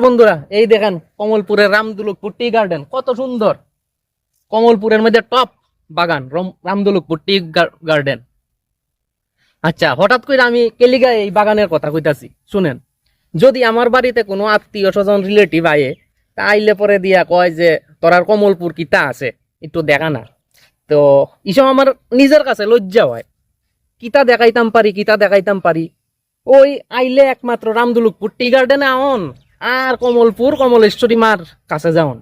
বন্ধুরা এই দেখেন কমলপুরের রামদুলকপুর টি গার্ডেন কত সুন্দর। কমলপুরের মধ্যে টপ বাগান রামদুলকপুর টি গার্ডেন। আচ্ছা, হঠাৎ করে আমি কেলিগা এই বাগানের কথা কইতাছি শুনেন। যদি আমার বাড়িতে কোনো আত্মীয় স্বজন রিলেটিভ আয়ে তা আইলে পরে দিয়া কয় যে তোরার কমলপুর কিতা আছে একটু দেখা না, তো ইসব আমার নিজের কাছে লজ্জা হয়। কিতা দেখাইতাম পারি ওই আইলে একমাত্র রামদুলকপুর টি গার্ডেনে আউন আর কমলেশ্বরী মার কাছে যাওন,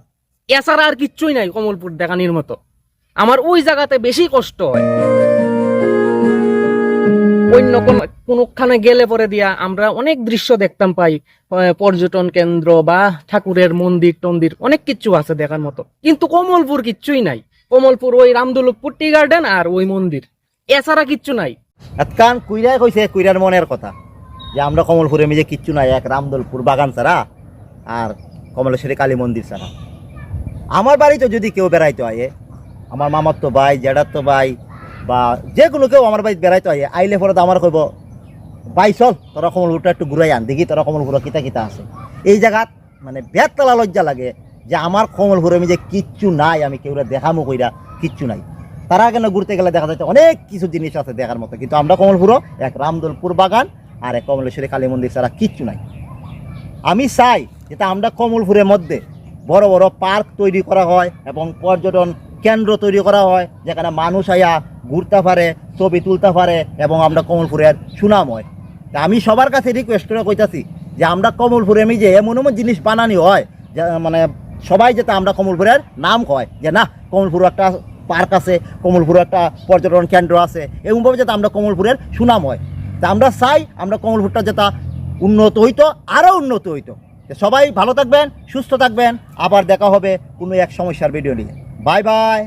এছাড়া আর কিচ্ছুই নাই কমলপুর দেখানির মতো। আমার ওই জায়গাতে বেশি কষ্ট হয়। অন্য কোনখানে গেলে পরে দিয়া আমরা অনেক দৃশ্য দেখতাম পাই, পর্যটন কেন্দ্র বা ঠাকুরের মন্দির টন্দির অনেক কিছু আছে দেখার মতো, কিন্তু কমলপুর কিচ্ছুই নাই। কমলপুর ওই রামদুলকপুর টি গার্ডেন আর ওই মন্দির, এছাড়া কিচ্ছু নাই। এতকান কুইরাই কইছে কুইরার মনের কথা যে আমরা কমলপুরে মিজে কিচ্ছু নাই, এক রামদুলপুর বাগান ছাড়া আর কমলেশ্বরী কালী মন্দির ছাড়া। আমার বাড়িতে যদি কেউ বেড়াইতে হয়, আমার মামার তো ভাই, জেঠার তো ভাই, বা যে কোনো কেউ আমার বাড়িতে বেড়াইতে হয়, আইলে পরে তো আমার কইব ভাই চল তোরা কমলপুরটা একটু ঘুরাই আন, দেখি তোরা কমলপুর কিতা কিতা আছে। এই জায়গাত মানে বেতলা লজ্জা লাগে যে আমার কমলপুরে মিজে কিচ্ছু নাই, আমি কেউরা দেখামো কইরা কিচ্ছু নাই। তারা কেন ঘুরতে গেলে দেখা যাচ্ছে অনেক কিছু জিনিস আছে দেখার মতো, কিন্তু আমরা কমলপুরও এক রামদুলপুর বাগান আর এক কমলেশ্বরী কালী মন্দির ছাড়া কিচ্ছু নাই। আমি চাই যেটা আমরা কমলপুরের মধ্যে বড় বড় পার্ক তৈরি করা হয় এবং পর্যটন কেন্দ্র তৈরি করা হয়, যেখানে মানুষ আয়া ঘুরতে পারে, ছবি তুলতে পারে এবং আমরা কমলপুরের সুনাম হয়। তা আমি সবার কাছে রিকোয়েস্ট করে কইতাছি যে আমরা কমলপুরে আমি যে এমন এমন জিনিস বানানি হয় যে মানে সবাই যাতে আমরা কমলপুরের নাম কয় যে না কমলপুর একটা পার্ক আছে, কমলপুর একটা পর্যটন কেন্দ্র আছে, এমনভাবে যাতে আমরা কমলপুরের সুনাম হয়। তা আমরা চাই আমরা কমলপুরটা যাতে উন্নত হইতো, আরও উন্নত হইতো। সবাই ভালো থাকবেন, সুস্থ থাকবেন, আবার দেখা হবে কোনো এক সমস্যার ভিডিও নিয়ে। Bye bye.